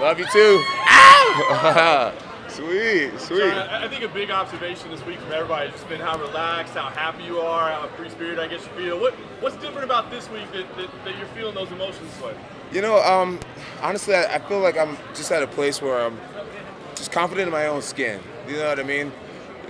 Love you too. Ow! Sweet. John, I think a big observation this week from everybody has just been how relaxed, how happy you are, how free-spirited I guess you feel. What's different about this week that you're feeling those emotions with? Honestly, I feel like I'm just at a place where I'm just confident in my own skin. You know what I mean?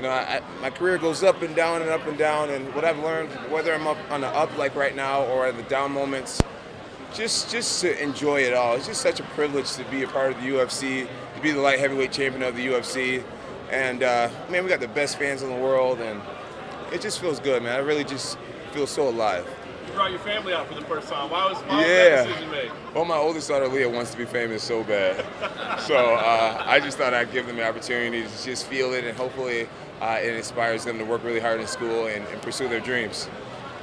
My career goes up and down and up and down, and what I've learned, whether I'm up on the up like right now or the down moments, just to enjoy it all. It's just such a privilege to be a part of the UFC, to be the light heavyweight champion of the UFC, and man, we got the best fans in the world, and it just feels good, man. I really just feel so alive. You brought your family out for the first time. Why was that decision made? Well, my oldest daughter Leah wants to be famous so bad, so I just thought I'd give them the opportunity to just feel it, and hopefully it inspires them to work really hard in school and pursue their dreams.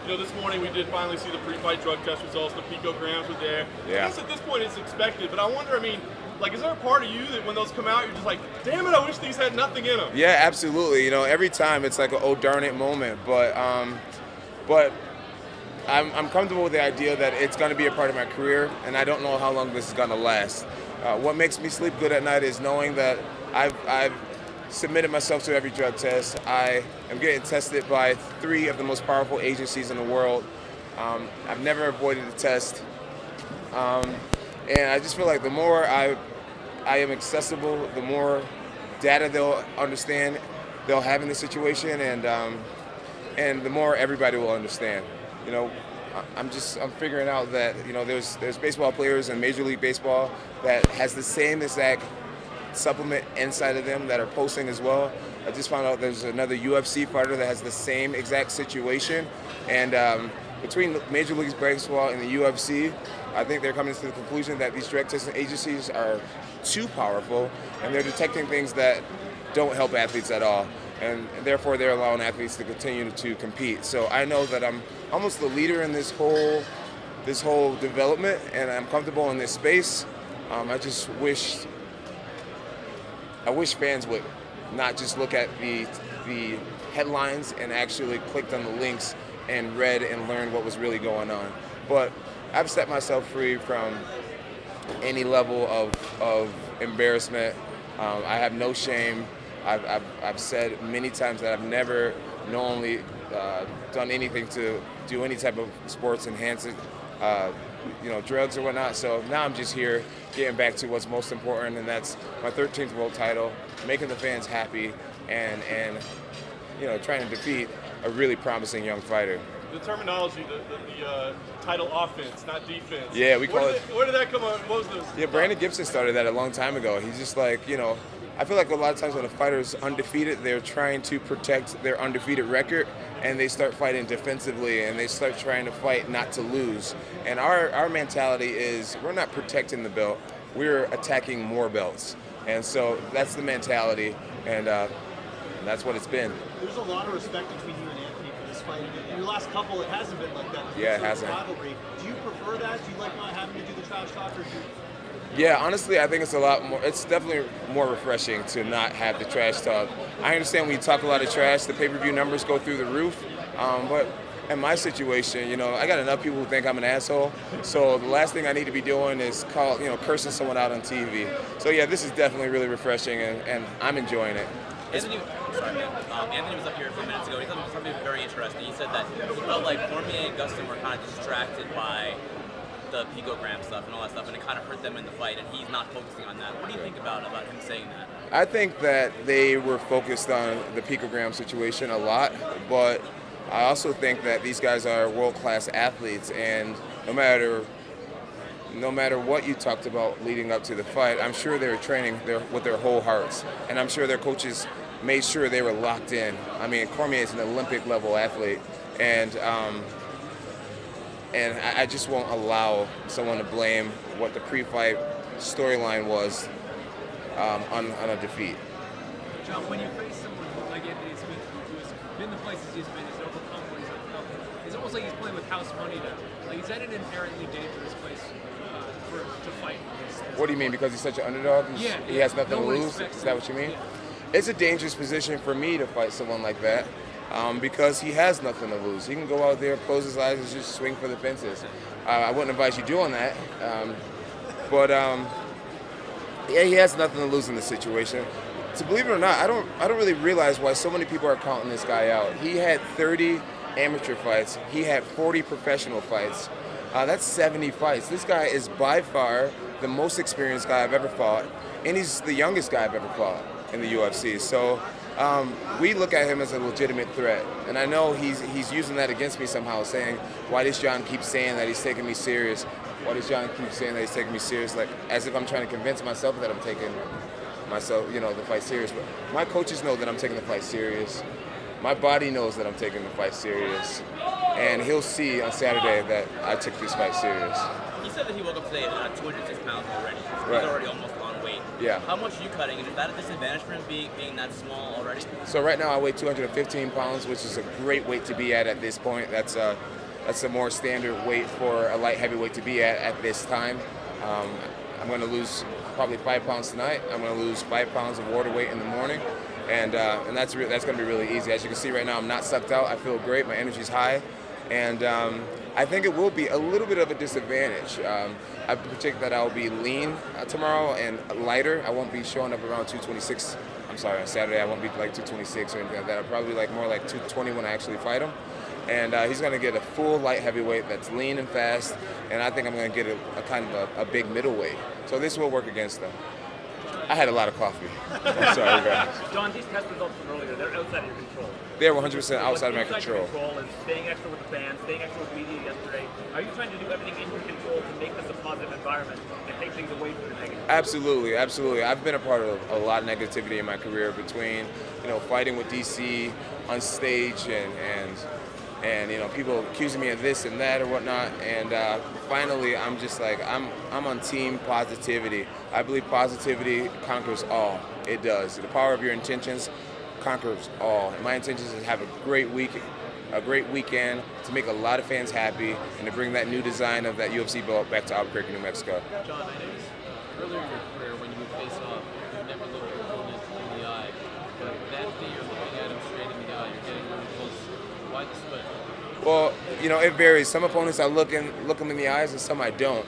This morning we did finally see the pre-fight drug test results. The picograms were there. Yeah. I guess at this point it's expected, but I wonder, is there a part of you that when those come out, you're just like, damn it, I wish these had nothing in them? Yeah, absolutely. Every time it's like an oh darn it moment, but I'm comfortable with the idea that it's going to be a part of my career, and I don't know how long this is going to last. What makes me sleep good at night is knowing that I've submitted myself to every drug test. I am getting tested by 3 of the most powerful agencies in the world. I've never avoided a test. And I just feel like the more I am accessible, the more data they'll understand, they'll have in the situation, and the more everybody will understand. I'm figuring out that there's baseball players in Major League Baseball that has the same exact supplement inside of them that are posting as well. I just found out there's another UFC fighter that has the same exact situation, and between Major League Baseball and the UFC, I think they're coming to the conclusion that these drug testing agencies are too powerful, and they're detecting things that don't help athletes at all, and therefore they're allowing athletes to continue to compete. So I know that I'm almost the leader in this whole development, and I'm comfortable in this space. I wish fans would not just look at the headlines and actually clicked on the links and read and learned what was really going on. But I've set myself free from any level of embarrassment. I have no shame. I've said many times that I've never knowingly done anything to do any type of sports enhancing, drugs or whatnot. So now I'm just here getting back to what's most important, and that's my 13th world title, making the fans happy, and trying to defeat a really promising young fighter. The terminology, the title offense, not defense. Yeah, we call it. Where did that come on? What was the? Yeah, Brandon Gibson started that a long time ago. He's just like, I feel like a lot of times when a fighter's undefeated, they're trying to protect their undefeated record, and they start fighting defensively, and they start trying to fight not to lose. And our mentality is we're not protecting the belt, we're attacking more belts. And so that's the mentality, and that's what it's been. There's a lot of respect between you and Anthony for this fight. In your last couple, it hasn't been like that. Yeah, it hasn't. Rivalry. Do you prefer that? Do you like not having to do the trash talk, or do you? Yeah, honestly, I think it's a lot more. It's definitely more refreshing to not have the trash talk. I understand when you talk a lot of trash, the pay-per-view numbers go through the roof. But in my situation, I got enough people who think I'm an asshole. So the last thing I need to be doing is cursing someone out on TV. So yeah, this is definitely really refreshing, and I'm enjoying it. Anthony was up here a few minutes ago. He said something very interesting. He said that he felt like Cormier and Gustin were kind of distracted by the picogram stuff and all that stuff, and it kind of hurt them in the fight, and he's not focusing on that. What do you think about him saying that? I think that they were focused on the picogram situation a lot, but I also think that these guys are world-class athletes, and no matter what you talked about leading up to the fight, I'm sure they were training with their whole hearts, and I'm sure their coaches made sure they were locked in. I mean, Cormier is an Olympic-level athlete, and I just won't allow someone to blame what the pre-fight storyline was on a defeat. John, when you face someone like Anthony Smith, who's been the places he's been, he's overcome what he's overcome, it's almost like he's playing with house money now. Like, is that an inherently dangerous place to fight? What do you mean? Because he's such an underdog? Yeah. He has nothing to lose? Respect. Is that what you mean? Yeah. It's a dangerous position for me to fight someone like that. Because he has nothing to lose. He can go out there, close his eyes, and just swing for the fences. I wouldn't advise you doing that. But Yeah, he has nothing to lose in this situation. To believe it or not, I don't really realize why so many people are counting this guy out. He had 30 amateur fights. He had 40 professional fights. That's 70 fights. This guy is by far the most experienced guy I've ever fought, and he's the youngest guy I've ever fought in the UFC. So we look at him as a legitimate threat, and I know he's using that against me somehow, saying, "Why does John keep saying that he's taking me serious? Why does John keep saying that he's taking me serious?" Like as if I'm trying to convince myself that I'm taking myself, the fight serious. But my coaches know that I'm taking the fight serious. My body knows that I'm taking the fight serious, and he'll see on Saturday that I took this fight serious. He said that he woke up today at 206 pounds already. So Right. he's already almost on weight. Yeah. How much are you cutting, and is that a disadvantage for him being that small already? So right now I weigh 215 pounds, which is a great weight to be at this point. That's a more standard weight for a light heavyweight to be at this time. I'm going to lose probably 5 pounds tonight. I'm going to lose 5 pounds of water weight in the morning, and that's going to be really easy. As you can see right now, I'm not sucked out. I feel great. My energy's high, and I think it will be a little bit of a disadvantage. I predict that I'll be lean tomorrow and lighter. I won't be showing up around 226. I'm sorry, on Saturday I won't be like 226 or anything like that. I'll probably be like more like 220 when I actually fight him. And he's going to get a full light heavyweight that's lean and fast, and I think I'm going to get a kind of a big middleweight. So this will work against them. I had a lot of coffee. I'm sorry, guys. John, these test results from earlier, they're outside of your control. They're 100% outside of my What's inside control. your control is staying extra with the fans, staying extra with media yesterday. Are you trying to do everything in your control to make this a positive environment and take things away from the negative? Absolutely, absolutely. I've been a part of a lot of negativity in my career between, fighting with DC on stage and people accusing me of this and that or whatnot. And finally, I'm just like, I'm on team positivity. I believe positivity conquers all. It does. The power of your intentions conquers all. And my intentions is to have a great weekend, to make a lot of fans happy, and to bring that new design of that UFC belt back to Albuquerque, New Mexico. John, I noticed earlier in your career when you would face off, you never looked your opponent in the eye. But that day you're looking at him straight in the eye, you're getting really close. Why the split? Well, it varies. Some opponents I look them in the eyes, and some I don't.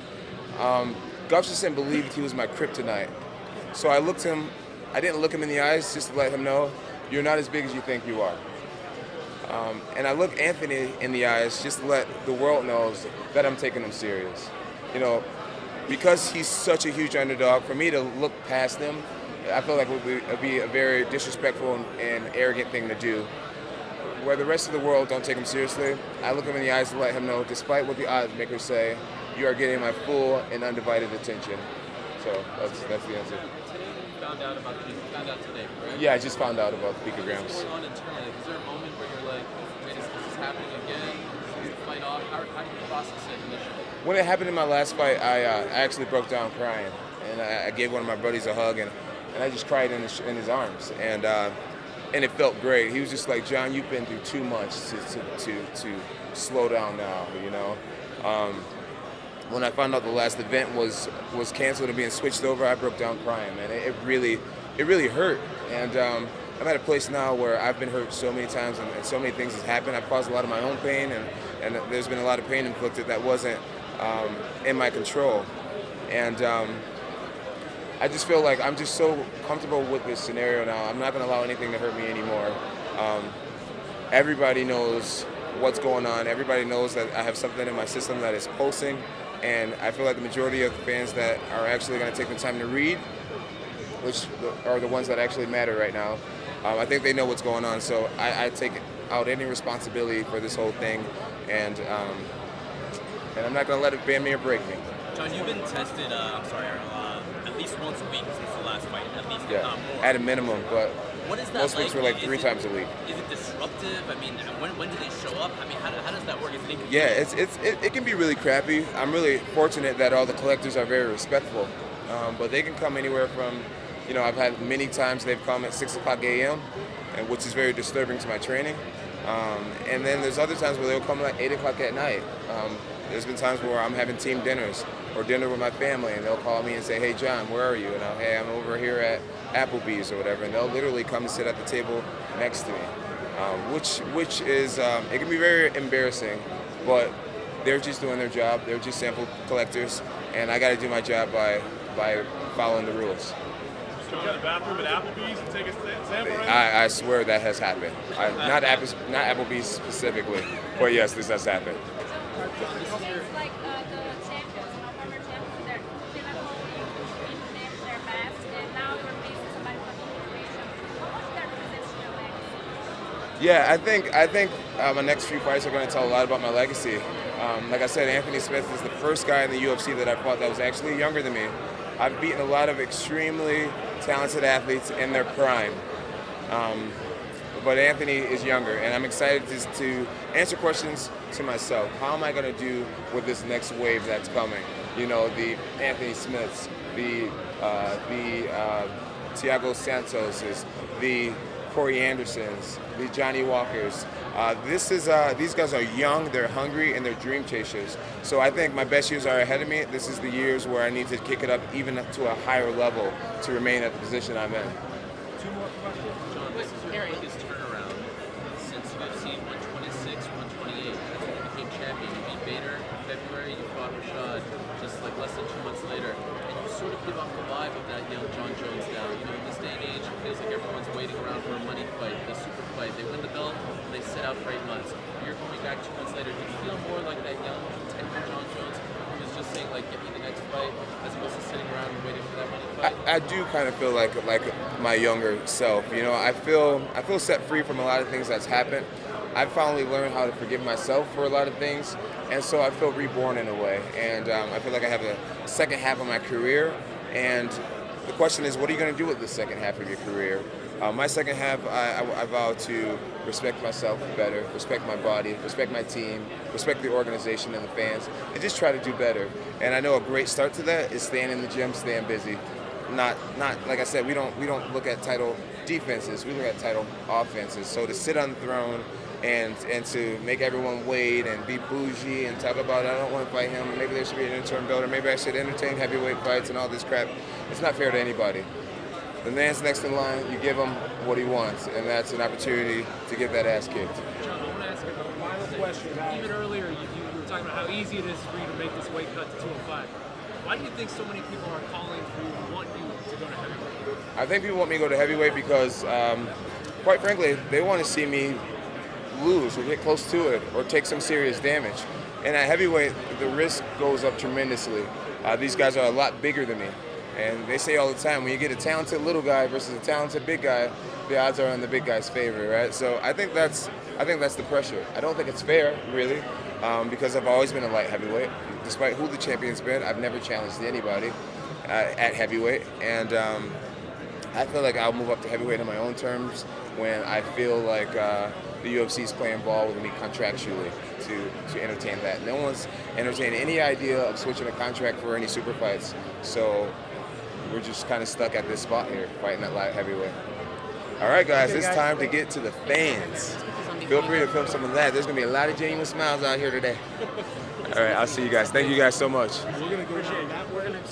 Gustafsson believed he was my kryptonite, so I didn't look him in the eyes just to let him know, you're not as big as you think you are. And I look Anthony in the eyes just to let the world know that I'm taking him serious. Because he's such a huge underdog, for me to look past him, I feel like it would be a very disrespectful and arrogant thing to do. Where the rest of the world don't take him seriously, I look him in the eyes to let him know, despite what the odds makers say, you are getting my full and undivided attention. So that's the answer. Today you found out about the found out today, right? Yeah, I just found out about the picograms. What's going on internally? Is there a moment where you're like, wait, is this happening again? Is the fight off? How do you process it initially? When it happened in my last fight, I actually broke down crying, and I gave one of my buddies a hug, and I just cried in his arms, and it felt great. He was just like, John, you've been through too much to slow down now, When I found out the last event was canceled and being switched over, I broke down crying, man. It really hurt, and I'm at a place now where I've been hurt so many times, and so many things have happened. I've caused a lot of my own pain, and there's been a lot of pain inflicted that wasn't in my control, and I just feel like I'm just so comfortable with this scenario now. I'm not going to allow anything to hurt me anymore. Everybody knows what's going on. Everybody knows that I have something in my system that is pulsing, and I feel like the majority of the fans that are actually going to take the time to read, which are the ones that actually matter right now, I think they know what's going on. So I take out any responsibility for this whole thing, and I'm not going to let it bend me or break me. John, you've been tested, at least once a week since the last fight, at least if not more. At a minimum, but What is that most like? weeks were like 3 times a week. Is it disruptive? I mean, when do they show up? I mean, how does that work? Is it inconvenient? Yeah, it can be really crappy. I'm really fortunate that all the collectors are very respectful, but they can come anywhere from, I've had many times they've come at 6 o'clock a.m., and which is very disturbing to my training. And then there's other times where they'll come like 8 o'clock at night. There's been times where I'm having team dinners or dinner with my family, and they'll call me and say, hey, John, where are you? And hey, I'm over here at Applebee's or whatever, and they'll literally come and sit at the table next to me, which is, it can be very embarrassing, but they're just doing their job. They're just sample collectors, and I got to do my job by following the rules. Just go to the bathroom at Applebee's and take a sample. Right? I swear that has happened. Not Applebee's specifically, but yes, this has happened. Seems like the champions, former champions, they're pinnacle, you name their best, and now you're facing somebody from the generation. How much that represents your legacy? Yeah, I think my next few fights are going to tell a lot about my legacy. Like I said, Anthony Smith is the first guy in the UFC that I fought that was actually younger than me. I've beaten a lot of extremely talented athletes in their prime. But Anthony is younger, and I'm excited to answer questions to myself. How am I going to do with this next wave that's coming? You know, the Anthony Smiths, the Thiago Santoses, the Corey Andersons, the Johnny Walkers. These guys are young, they're hungry, and they're dream chasers. So I think my best years are ahead of me. This is the years where I need to kick it up even to a higher level to remain at the position I'm in. Two more questions. John, this is your biggest turnaround since UFC 126, 128. That's when you became champion. You beat Bader in February, you fought Rashad just like less than 2 months later. And you sort of give off the vibe of that young John Jones now. You know, in this day and age, it feels like everyone's waiting around for a money fight, the super fight. They win the belt, and they sit out for 8 months. You're coming back 2 months later. Do you feel more like that young, tenured John Jones who was just saying, like, give me the next fight, as opposed to sitting around and waiting for that money fight? I do kind of feel like my younger self. You know, I feel set free from a lot of things that's happened. I've finally learned how to forgive myself for a lot of things, and so I feel reborn in a way. And I feel like I have the second half of my career, and the question is, what are you going to do with the second half of your career? My second half, I vow to respect myself better, respect my body, respect my team, respect the organization and the fans, and just try to do better. And I know a great start to that is staying in the gym, staying busy. Not like I said, we don't look at title defenses, we look at title offenses. So to sit on the throne and to make everyone wait and be bougie and talk about, I don't want to fight him, maybe there should be an interim belt, or maybe I should entertain heavyweight fights and all this crap, it's not fair to anybody. The man's next in line, you give him what he wants, and that's an opportunity to get that ass kicked. John, I want to ask you a final question. Even earlier, you were talking about how easy it is for you to make this weight cut to 205. Why do you think so many people are calling for you and want you to go to heavyweight? I think people want me to go to heavyweight because, quite frankly, they want to see me lose or get close to it or take some serious damage. And at heavyweight, the risk goes up tremendously. These guys are a lot bigger than me. And they say all the time, when you get a talented little guy versus a talented big guy, the odds are in the big guy's favor, right? So I think that's the pressure. I don't think it's fair, really, because I've always been a light heavyweight. Despite who the champion's been, I've never challenged anybody at heavyweight. And I feel like I'll move up to heavyweight on my own terms when I feel like the UFC's playing ball with me contractually to entertain that. No one's entertaining any idea of switching a contract for any super fights. So we're just kind of stuck at this spot here, fighting at light heavyweight. All right, guys, it's time to get to the fans. Feel free to film some of that. There's going to be a lot of genuine smiles out here today. All right, I'll see you guys. Thank you guys so much. We're going to go. Appreciate that. We're going to